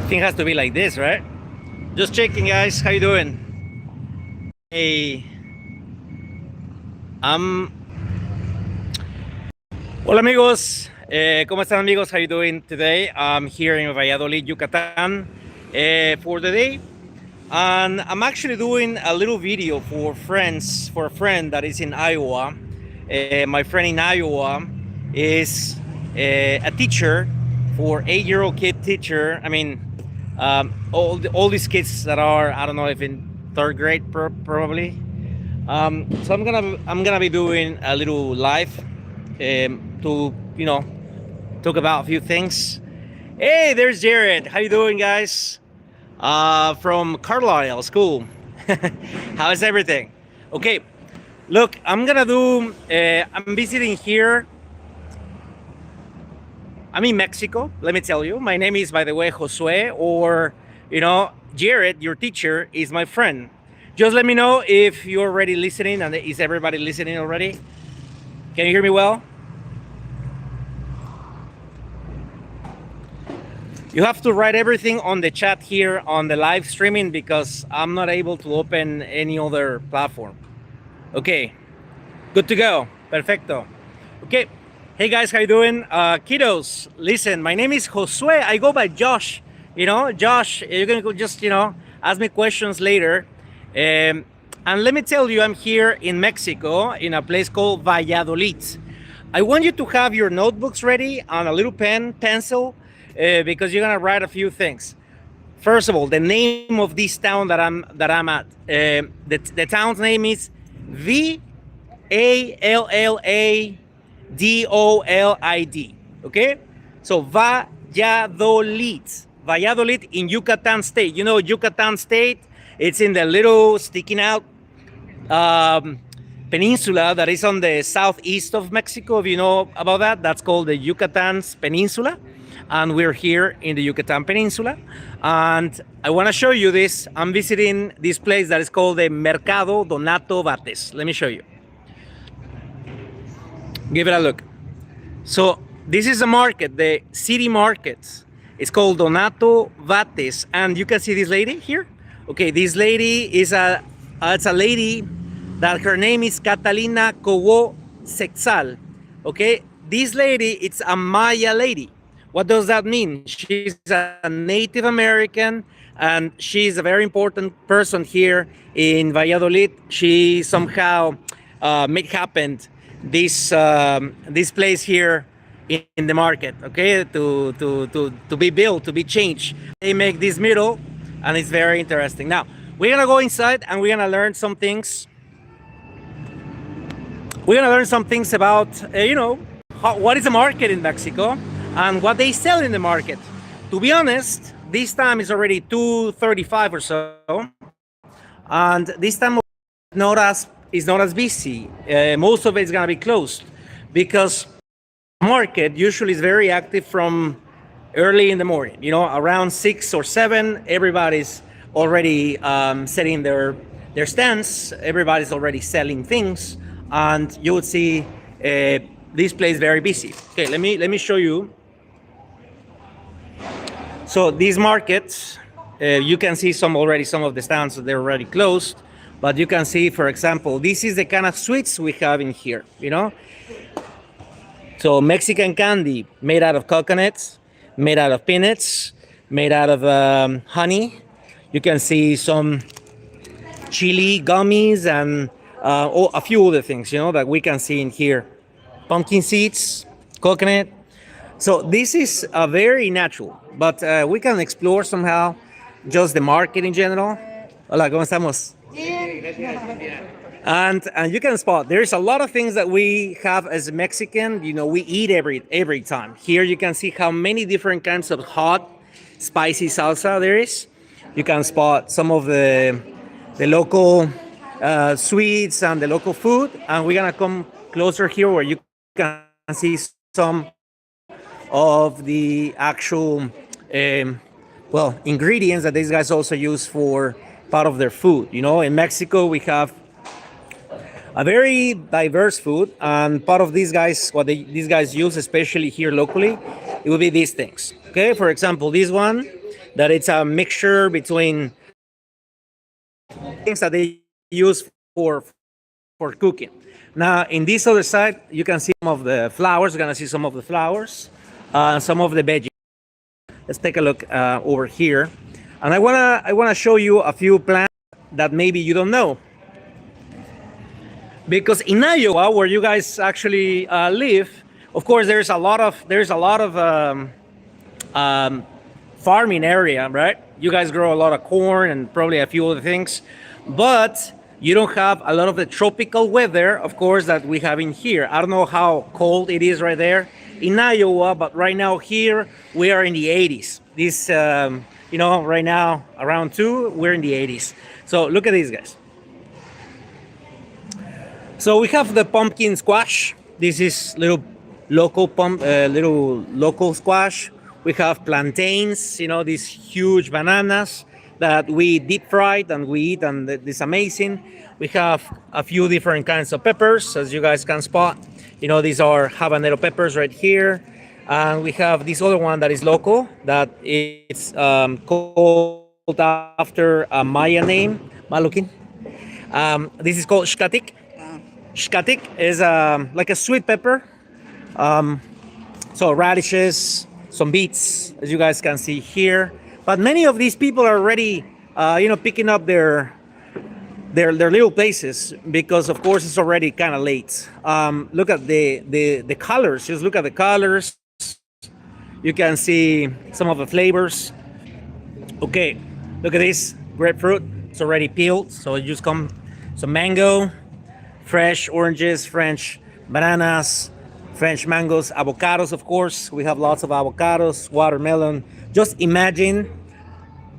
Thing has to be like this, right? Just checking, guys. How you doing? Hey, um, hola amigos. ¿Cómo están amigos? How you doing today? I'm here in Valladolid, Yucatan, for the day, and I'm actually doing a little video for a friend that is in Iowa. My friend in Iowa is a teacher for 8-year-old kid teacher. I mean, all these kids that are, I don't know if in third grade probably. So I'm gonna be doing a little live to talk about a few things. Hey, there's Jared. How you doing, guys? From Carlisle School. How is everything? Okay, look, I'm gonna do. I'm visiting here. I'm in Mexico. Let me tell you. My name is, by the way, Josue, or Jared, your teacher, is my friend. Just let me know if you're already listening, and is everybody listening already? Can you hear me well? You have to write everything on the chat here on the live streaming because I'm not able to open any other platform. Okay, good to go. Perfecto. Okay, hey guys, how you doing? Kiddos, listen, my name is Josue. I go by Josh. Josh, you're gonna go just ask me questions later. And let me tell you, I'm here in Mexico in a place called Valladolid. I want you to have your notebooks ready and a little pen, pencil, because you're gonna write a few things. First of all, the name of this town that I'm at. The town's name is Valladolid. Okay, so Valladolid. Valladolid in Yucatan State. You know Yucatan State. It's in the little sticking out peninsula that is on the southeast of Mexico. If you know about that, that's called the Yucatan's Peninsula. And we're here in the Yucatan Peninsula. And I want to show you this. I'm visiting this place that is called the Mercado Donato Vates. Let me show you. Give it a look. So this is a market, the city market. It's called Donato Vates. And you can see this lady here. Okay, this lady is it's a lady that her name is Catalina Cobo Sexal. Okay, this lady, it's a Maya lady. What does that mean? She's a Native American and she's a very important person here in Valladolid. She somehow made happen this place here in the market, okay, to be built, to be changed. They make this middle, and it's very interesting. Now we're gonna go inside and we're gonna learn some things. We're gonna learn some things about what is a market in Mexico and what they sell in the market. To be honest, this time is already 2:35 or so, and this time is not as busy. Most of it is gonna be closed because market usually is very active from early in the morning. Around 6 or 7, everybody's already setting their stands. Everybody's already selling things, and you would see this place very busy. Okay, let me show you. So these markets, you can see some of the stands, they're already closed, but you can see, for example, this is the kind of sweets we have in here. So Mexican candy made out of coconuts, made out of peanuts, made out of honey. You can see some chili gummies and a few other things, that we can see in here. Pumpkin seeds, coconut. So this is very natural, but we can explore somehow just the market in general. Hola, ¿cómo estamos? And you can spot there's a lot of things that we have as Mexican. We eat every time. Here you can see how many different kinds of hot, spicy salsa there is. You can spot some of the local sweets and the local food. And we're gonna come closer here where you can see some of the actual ingredients that these guys also use for part of their food. In Mexico we have a very diverse food, and part of these guys, these guys use, especially here locally, it would be these things. Okay, for example, this one that it's a mixture between things that they use for cooking. Now, in this other side, you can see some of the flowers. You're gonna see some of the flowers, some of the veggies. Let's take a look over here, and I wanna show you a few plants that maybe you don't know. Because in Iowa, where you guys actually live, of course, there's a lot of farming area, right? You guys grow a lot of corn and probably a few other things, but you don't have a lot of the tropical weather, of course, that we have in here. I don't know how cold it is right there in Iowa, but right now here we are in the 80s. This, right now around 2, we're in the 80s. So look at these guys. So we have the pumpkin squash. This is little local squash. We have plantains, these huge bananas that we deep fried and we eat, and it's amazing. We have a few different kinds of peppers, as you guys can spot. These are habanero peppers right here. And we have this other one that is local, that is called after a Maya name, Malukin. This is called shkatik. Shkatik is like a sweet pepper. So radishes, some beets, as you guys can see here. But many of these people are already, picking up their little places, because of course it's already kind of late. Look at the colors. Just look at the colors. You can see some of the flavors. Okay, look at this grapefruit. It's already peeled, so it just come some mango, fresh oranges, French bananas, French mangoes, avocados, of course. We have lots of avocados, watermelon. Just imagine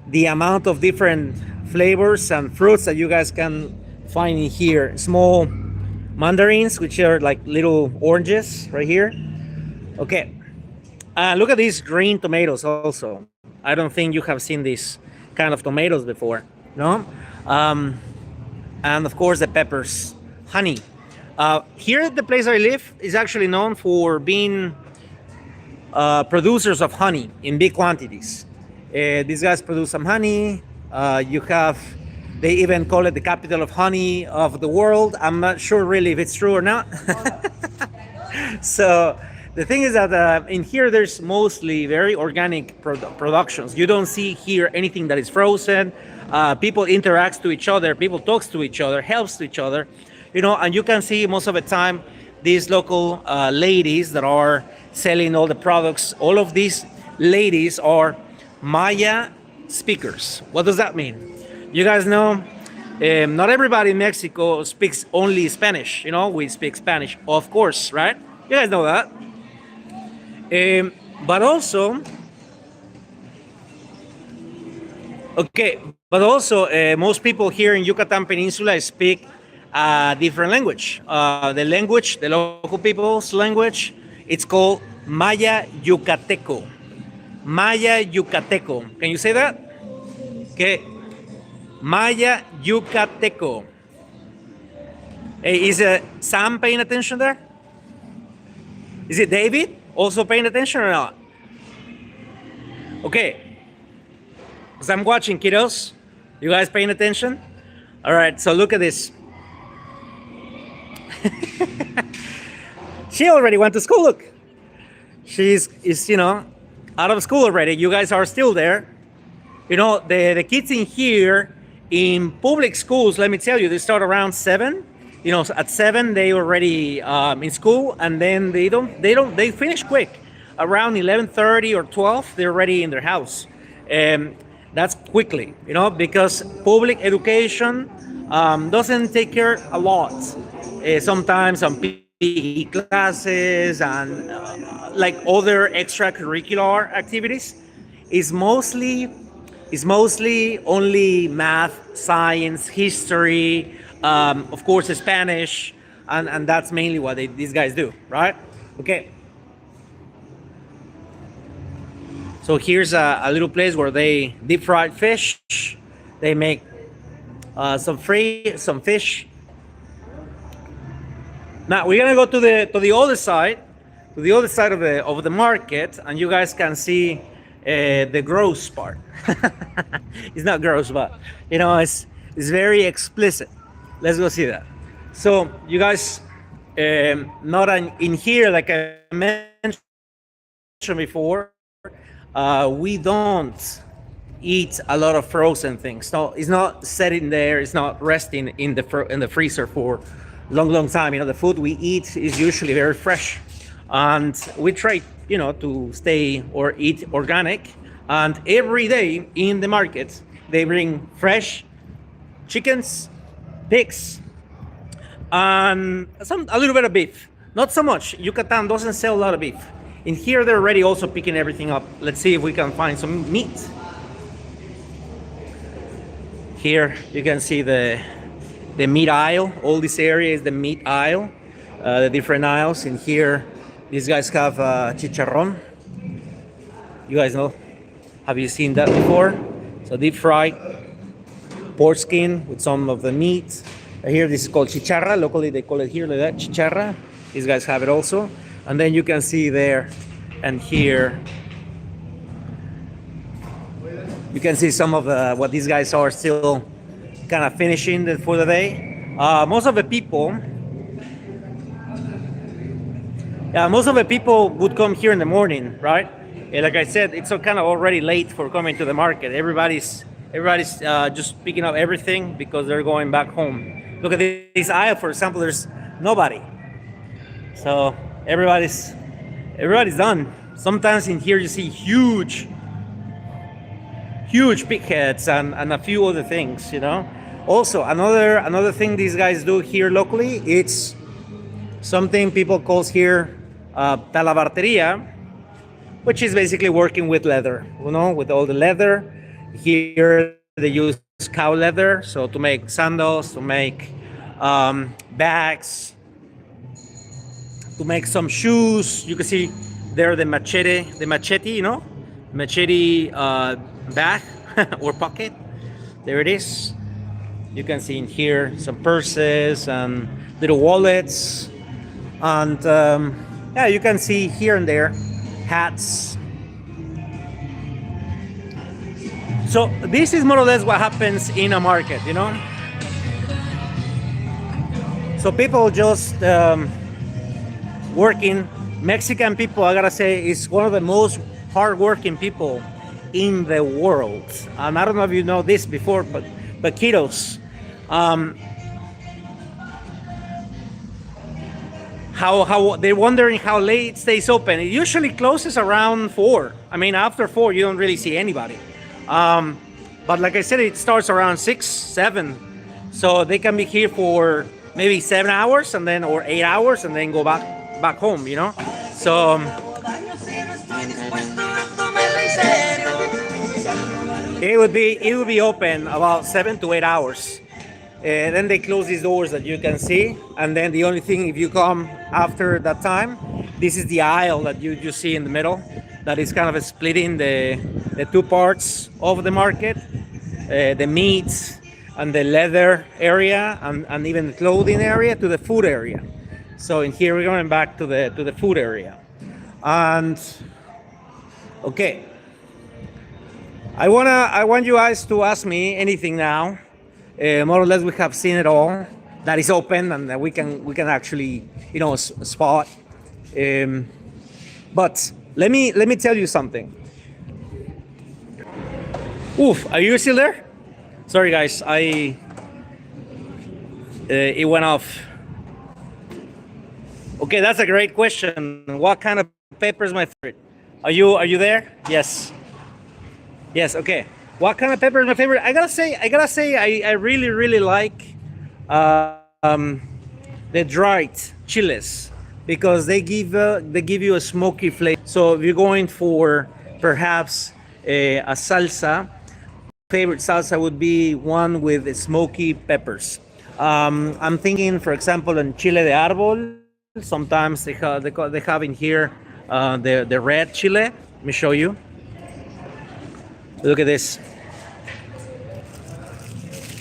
the amount of different flavors and fruits that you guys can find in here. Small mandarins, which are like little oranges right here. Okay. Look at these green tomatoes also. I don't think you have seen these kind of tomatoes before, no? And of course the peppers, honey. Here at the place I live is actually known for being producers of honey in big quantities. These guys produce some honey. They even call it the capital of honey of the world. I'm not sure really if it's true or not. So the thing is that in here there's mostly very organic productions. You don't see here anything that is frozen. People interact to each other. People talks to each other, helps to each other. And you can see most of the time these local ladies that are selling all the products. All of these ladies are Maya speakers. What does that mean? You guys know, not everybody in Mexico speaks only Spanish. We speak Spanish, of course, right? You guys know that. But also, most people here in Yucatan Peninsula speak a different language. The local people's language, it's called Maya Yucateco. Maya Yucateco. Can you say that? Okay. Maya Yucateco. Hey, is Sam paying attention there? Is it David also paying attention or not? Okay. Because I'm watching, kiddos. You guys paying attention? All right, so look at this. She already went to school. Look, is out of school already. You guys are still there. The kids in here in public schools, let me tell you, they start around 7. At 7 they already in school, and then they finish quick. Around 11:30 or 12, they're already in their house. That's quickly, because public education doesn't take care a lot. Sometimes some PE classes and like other extracurricular activities is mostly only math, science, history, of course Spanish, and that's mainly what these guys do, right? Okay. So here's a little place where they deep fried fish. They make some fish. Now we're gonna go to the other side, of the market, and you guys can see the gross part. It's not gross, but you know, it's very explicit. Let's go see that. So you guys, not in here, like I mentioned before, we don't eat a lot of frozen things. No, it's not sitting there. It's not resting in the freezer for long time. You know, the food we eat is usually very fresh, and we try, you know, to stay or eat organic. And every day in the markets, they bring fresh chickens, pigs, and a little bit of beef. Not so much. Yucatan doesn't sell a lot of beef. In here, they're already also picking everything up. Let's see if we can find some meat. Here you can see the meat aisle. All this area is the meat aisle. The different aisles. In here, these guys have chicharrón. You guys know? Have you seen that before? So deep fried pork skin with some of the meat. Here, this is called chicharra. Locally, they call it here like that, chicharra. These guys have it also. And then you can see there and here, you can see some of what these guys are still kind of finishing for the day. Most of the people would come here in the morning, right? And like I said, it's kind of already late for coming to the market. Everybody's just picking up everything because they're going back home. Look at this aisle, for example. There's nobody, so everybody's done. Sometimes in here you see huge pig heads and a few other things, you know. Also, another thing these guys do here locally, it's something people calls here talabarteria, which is basically working with leather, you know, with all the leather. Here they use cow leather, so to make sandals, to make bags, to make some shoes. You can see there the machete, you know, machete bag or pocket. There it is. You can see in here some purses and little wallets, and yeah, you can see here and there hats. So this is more or less what happens in a market, you know. So people just working. Mexican people, I gotta say, is one of the most hardworking people in the world. And I don't know if you know this before, but kiddos, how they're wondering how late it stays open. It usually closes around 4. I mean, after 4, you don't really see anybody. But like I said, it starts around 6, 7. So they can be here for maybe 7 hours and then, or 8 hours, and then go back home, you know. So it would be open about 7 to 8 hours. Then they close these doors that you can see, and then the only thing, if you come after that time, this is the aisle that you see in the middle, that is kind of splitting the two parts of the market, the meat and the leather area, and even the clothing area to the food area. So in here we're going back to the food area. And okay, I want you guys to ask me anything now. More or less, we have seen it all that is open and that we can actually, you know, spot. But let me tell you something. Oof, are you still there? Sorry guys, it went off. Okay, that's a great question. What kind of pepper is my favorite? Are you there? Yes. Yes. Okay. What kind of pepper is my favorite? I gotta say, I really like the dried chiles, because they give you a smoky flavor. So if you're going for perhaps a salsa, favorite salsa would be one with smoky peppers. I'm thinking, for example, in chile de árbol. Sometimes they have in here the red chile. Let me show you. Look at this.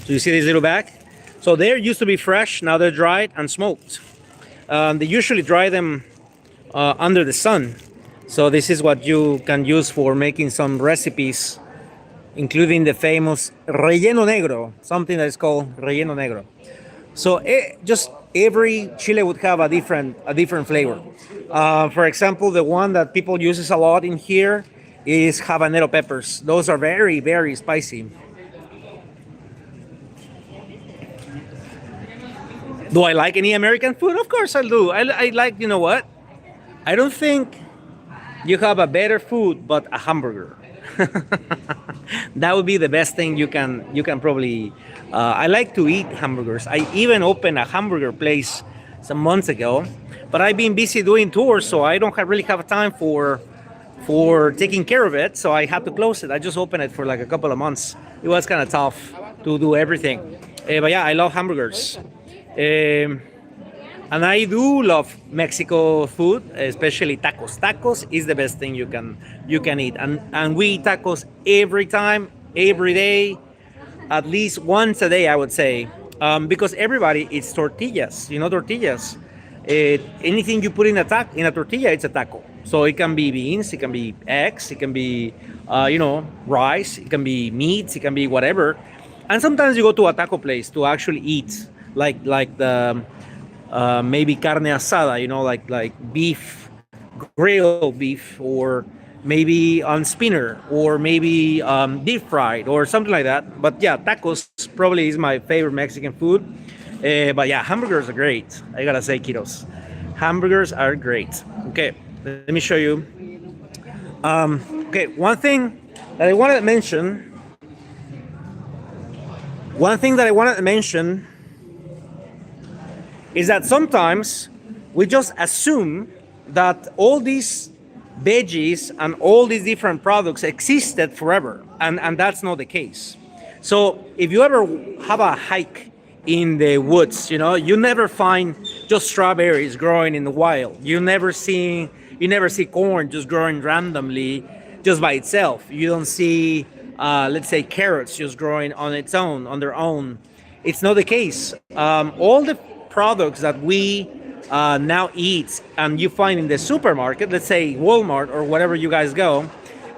So you see this little bag? So they used to be fresh, now they're dried and smoked. They usually dry them under the sun. So this is what you can use for making some recipes, including the famous relleno negro, something that is called relleno negro. So just every chile would have a different flavor. For example, the one that people uses a lot in here is habanero peppers. Those are very very spicy. Do I like any American food? Of course I do. I like, you know what? I don't think you have a better food but a hamburger. That would be the best thing you can probably. I like to eat hamburgers. I even opened a hamburger place some months ago, but I've been busy doing tours, so I don't really have time for taking care of it. So I had to close it. I just opened it for like a couple of months. It was kind of tough to do everything. But yeah, I love hamburgers. Um, and I do love Mexico food, especially tacos. Tacos is the best thing you can eat, and we eat tacos every time, every day, at least once a day, I would say, because everybody eats tortillas. You know, tortillas. Anything you put in a tortilla, it's a taco. So it can be beans, it can be eggs, it can be rice, it can be meats, it can be whatever. And sometimes you go to a taco place to actually eat, like the maybe carne asada, like beef, grilled beef, or maybe on spinner, or maybe deep fried, or something like that. But yeah, tacos probably is my favorite Mexican food. But yeah, hamburgers are great. I gotta say, kiddos, hamburgers are great. Okay, let me show you. Okay, that I wanted to mention. One thing that I wanted to mention is that sometimes we just assume that all these veggies and all these different products existed forever, and that's not the case. So if you ever have a hike in the woods, you never find just strawberries growing in the wild. You never see corn just growing randomly just by itself. You don't see let's say carrots just growing on their own. It's not the case. All the products that we now eat and you find in the supermarket, let's say Walmart or whatever you guys go,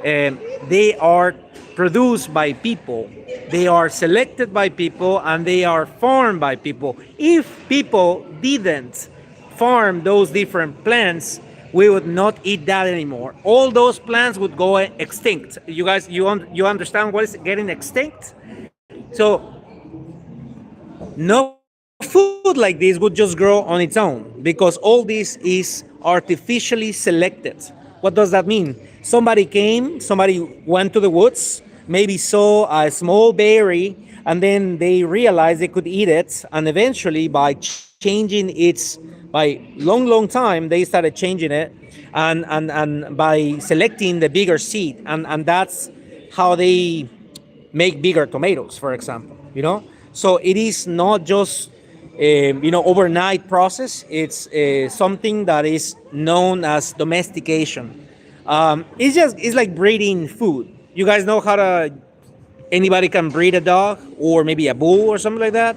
they are produced by people. They are selected by people and they are farmed by people. If people didn't farm those different plants, we would not eat that anymore. All those plants would go extinct. You guys, you understand what is getting extinct? So no food like this would just grow on its own because all this is artificially selected. What does that mean? Somebody went to the woods, maybe saw a small berry, and then they realized they could eat it, and eventually changing its by long time they started changing it, and by selecting the bigger seed, and that's how they make bigger tomatoes, for example. So it is not just overnight process. It's something that is known as domestication. It's like breeding food. You guys know how to anybody can breed a dog or maybe a bull or something like that.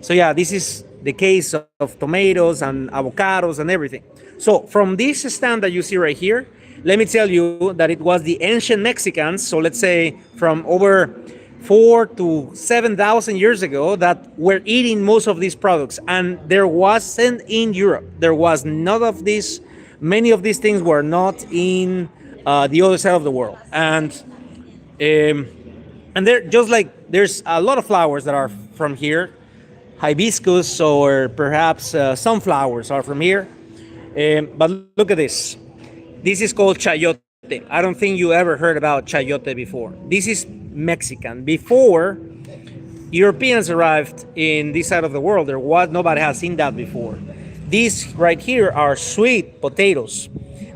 So yeah, this is the case of tomatoes and avocados and everything. So from this stand that you see right here, let me tell you that it was the ancient Mexicans. So let's say from over 4,000 to 7,000 years ago that were eating most of these products, and there wasn't in Europe. There was none of these. Many of these things were not in the other side of the world, and they're just like there's a lot of flowers that are from here. Hibiscus or perhaps sunflowers are from here. But look at this. This is called chayote. I don't think you ever heard about chayote before. This is Mexican. Before Europeans arrived in this side of the world, nobody has seen that before. These right here are sweet potatoes.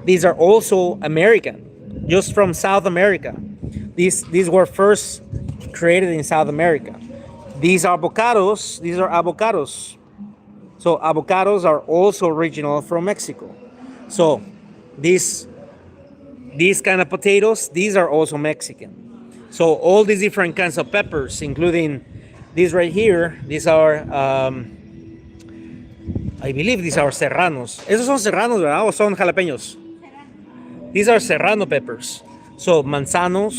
These are also American, just from South America. These were first created in South America. These are avocados. These are avocados. So avocados are also original from Mexico. So these kind of potatoes, these are also Mexican. So all these different kinds of peppers, including these right here, these are, I believe these are serranos. ¿Esos son serranos, verdad? ¿O son jalapeños? These are serrano peppers. So manzanos,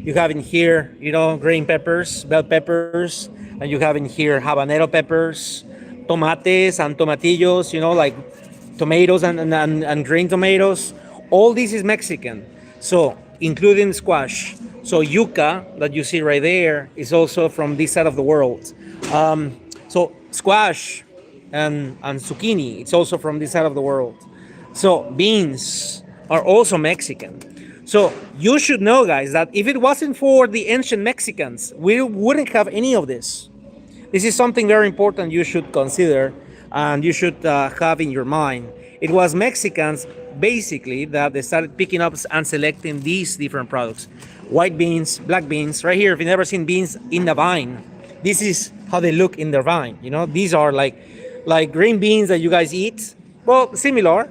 you have in here, green peppers, bell peppers, and you have in here habanero peppers, tomates and tomatillos, like tomatoes and green tomatoes. All this is Mexican. So including squash. So yuca that you see right there is also from this side of the world. So squash and zucchini, it's also from this side of the world. So beans are also Mexican. So you should know, guys, that if it wasn't for the ancient Mexicans, we wouldn't have any of this. This is something very important you should consider and you should have in your mind. It was Mexicans basically that they started picking up and selecting these different products. White beans, black beans. Right here, if you've never seen beans in the vine, this is how they look in their vine. These are like green beans that you guys eat. Well, similar.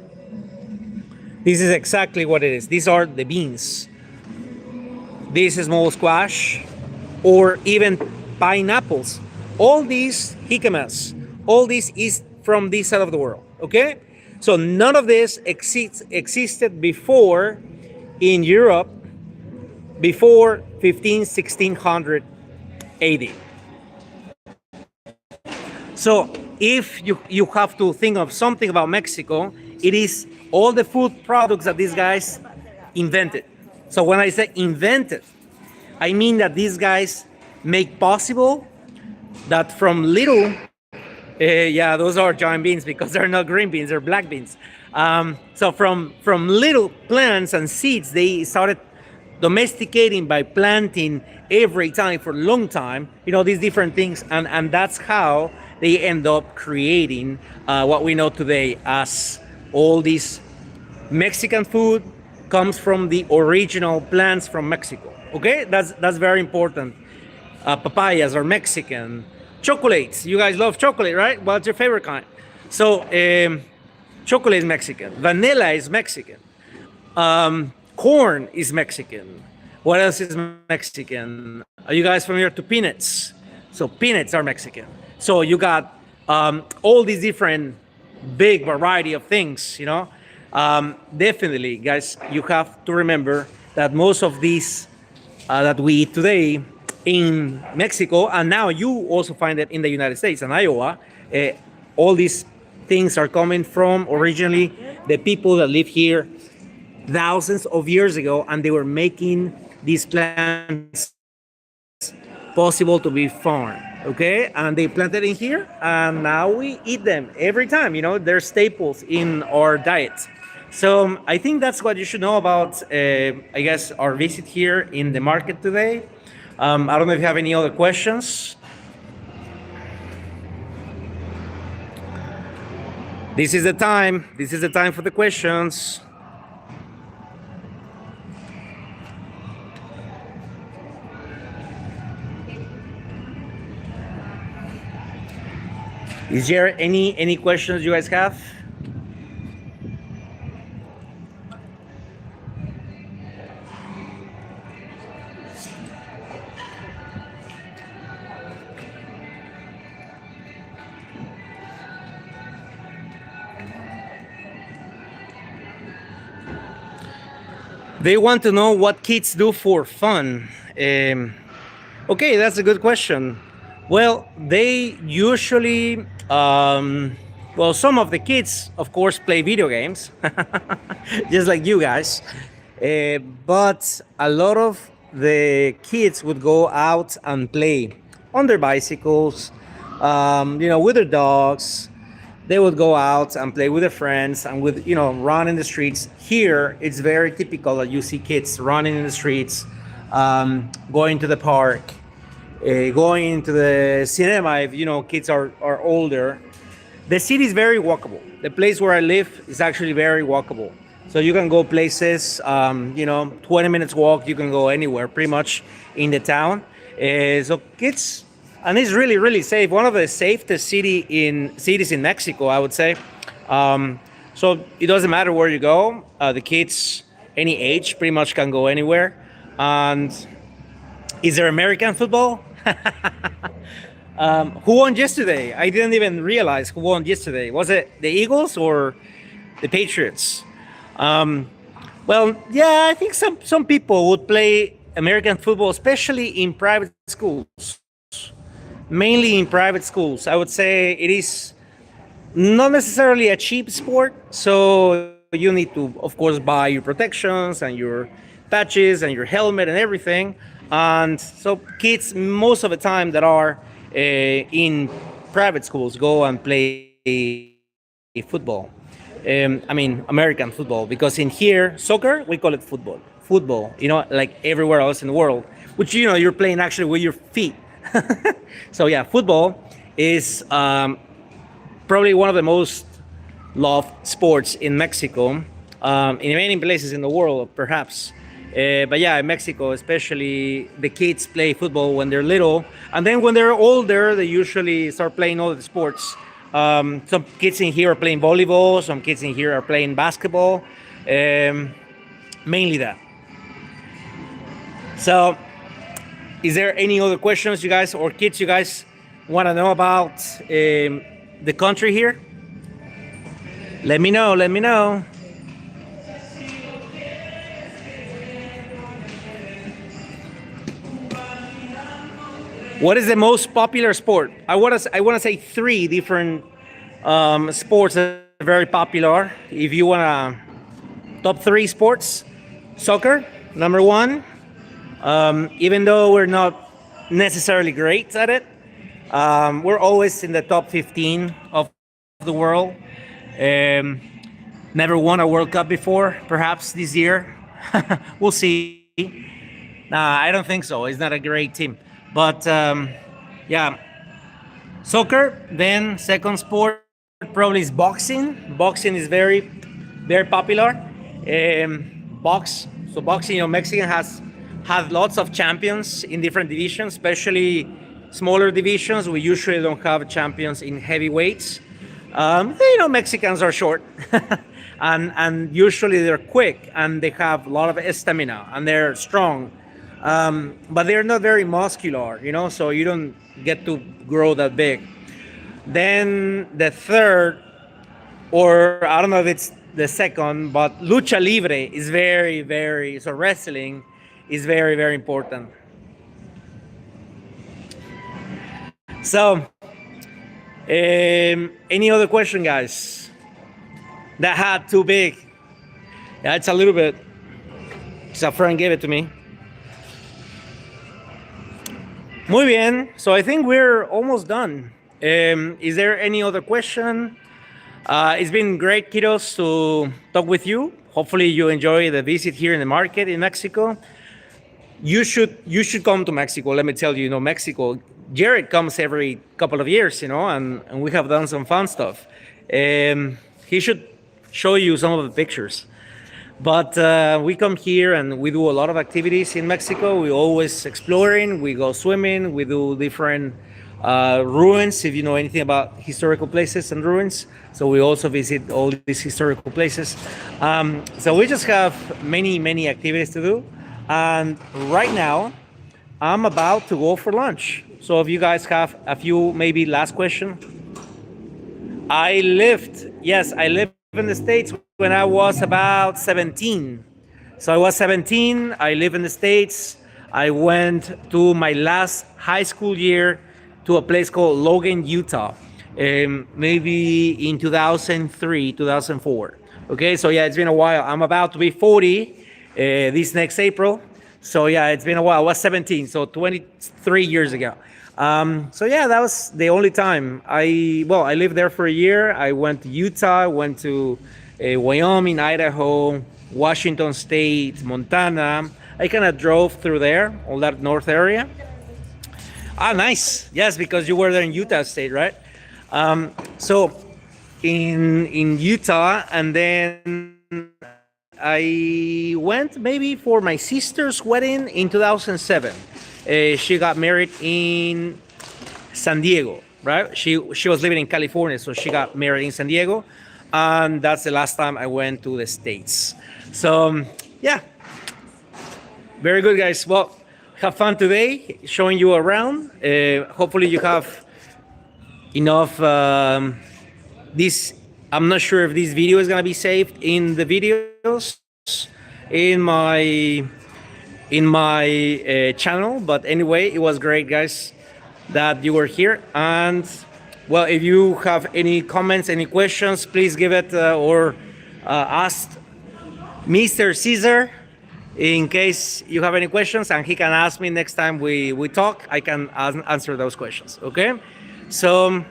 This is exactly what it is. These are the beans. This is small squash or even pineapples. All these jicamas, all this is from this side of the world, okay? So none of this existed before in Europe before 1600 AD. So if you have to think of something about Mexico, it is all the food products that these guys invented. So when I say invented, I mean that these guys make possible that from little, yeah, those are giant beans because they're not green beans, they're black beans. So from little plants and seeds, they started domesticating by planting every time for a long time, these different things. And that's how they end up creating what we know today as all this Mexican food comes from the original plants from Mexico. Okay, that's very important. Papayas are Mexican. Chocolates, you guys love chocolate, right? What's your favorite kind? So chocolate is Mexican. Vanilla is Mexican. Corn is Mexican. What else is Mexican? Are you guys familiar to peanuts? So peanuts are Mexican. So you got all these different big variety of things, definitely, guys, you have to remember that most of these that we eat today in Mexico, and now you also find it in the United States and Iowa, all these things are coming from originally the people that live here thousands of years ago, and they were making these plants possible to be farmed. Okay, and they planted in here, and now we eat them every time. They're staples in our diet. So I think that's what you should know about, I guess, our visit here in the market today. I don't know if you have any other questions. This is the time. This is the time for the questions. Is there any questions you guys have? They want to know what kids do for fun. Okay, that's a good question. Well, they usually, some of the kids, of course, play video games, just like you guys. But a lot of the kids would go out and play on their bicycles, with their dogs. They would go out and play with their friends and run in the streets. Here, it's very typical that you see kids running in the streets, going to the park, going to the cinema if kids are older. The city is very walkable. The place where I live is actually very walkable. So you can go places, 20 minutes walk, you can go anywhere pretty much in the town. So kids, and it's really, really safe. One of the safest cities in Mexico, I would say. So it doesn't matter where you go. The kids, any age, pretty much can go anywhere. And is there American football? Who won yesterday? I didn't even realize who won yesterday. Was it the Eagles or the Patriots? Well, yeah, I think some people would play American football, especially in private schools, mainly in private schools. I would say it is not necessarily a cheap sport, so you need to, of course, buy your protections and your patches and your helmet and everything. And so kids, most of the time that are in private schools, go and play football. I mean, American football, because in here, soccer, we call it football. Football, like everywhere else in the world, which, you're playing actually with your feet. So, yeah, football is probably one of the most loved sports in Mexico, in many places in the world, perhaps. But yeah, in Mexico, especially, the kids play football when they're little, and then when they're older, they usually start playing all the sports. Some kids in here are playing volleyball. Some kids in here are playing basketball. Mainly that. So, is there any other questions, you guys, or kids, you guys want to know about the country here? Let me know. Let me know. What is the most popular sport? I want to say three different sports that are very popular. If you want to top three sports, soccer, number one. Even though we're not necessarily great at it, we're always in the top 15 of the world. Um, Never won a World Cup before, perhaps this year. We'll see. Nah, I don't think so. It's not a great team. But yeah, soccer. Then second sport probably is boxing. Boxing is very, very popular. So boxing, Mexican has had lots of champions in different divisions, especially smaller divisions. We usually don't have champions in heavyweights. Mexicans are short, and usually they're quick and they have a lot of stamina and they're strong, but they're not very muscular, so you don't get to grow that big. Then the third, or I don't know if it's the second, but lucha libre is very, very, so wrestling is very, very important. So, any other question, guys? That hat too big. Yeah, it's a little bit. A friend gave it to me. Muy bien. So I think we're almost done. Is there any other question? It's been great, kiddos, to talk with you. Hopefully you enjoy the visit here in the market in Mexico. You should come to Mexico. Let me tell you, Mexico. Jared comes every couple of years, and we have done some fun stuff. He should show you some of the pictures. But we come here and we do a lot of activities in Mexico. We're always exploring. We go swimming. We do different ruins, if you know anything about historical places and ruins. So we also visit all these historical places. So we just have many, many activities to do. And right now, I'm about to go for lunch. So if you guys have a few, maybe last question. I lived in the States when I was about 17. So I was 17, I live in the States. I went to my last high school year to a place called Logan, Utah, maybe in 2003, 2004. Okay, so yeah, it's been a while. I'm about to be 40 this next April. So yeah, it's been a while. I was 17, so 23 years ago. So yeah, that was the only time. I lived there for a year. I went to Utah, went to Wyoming, Idaho, Washington State, Montana. I kind of drove through there, all that north area. Ah, nice. Yes, because you were there in Utah State, right? So in Utah, and then I went maybe for my sister's wedding in 2007. She got married in San Diego, right? She was living in California, so she got married in San Diego, and that's the last time I went to the States. So yeah, very good, guys. Well, have fun today, showing you around. Hopefully you have enough. This, I'm not sure if this video is gonna be saved in the videos. in my channel. But anyway, it was great, guys, that you were here. And well, if you have any comments, any questions, please give it or ask Mr. Caesar in case you have any questions, and he can ask me next time we talk. I can answer those questions. Okay, so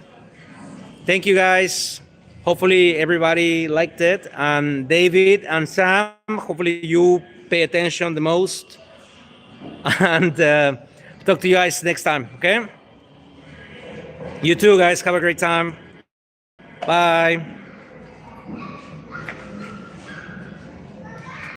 thank you, guys. Hopefully everybody liked it, and David and Sam, hopefully you pay attention the most, and talk to you guys next time. Okay, you too, guys. Have a great time. Bye.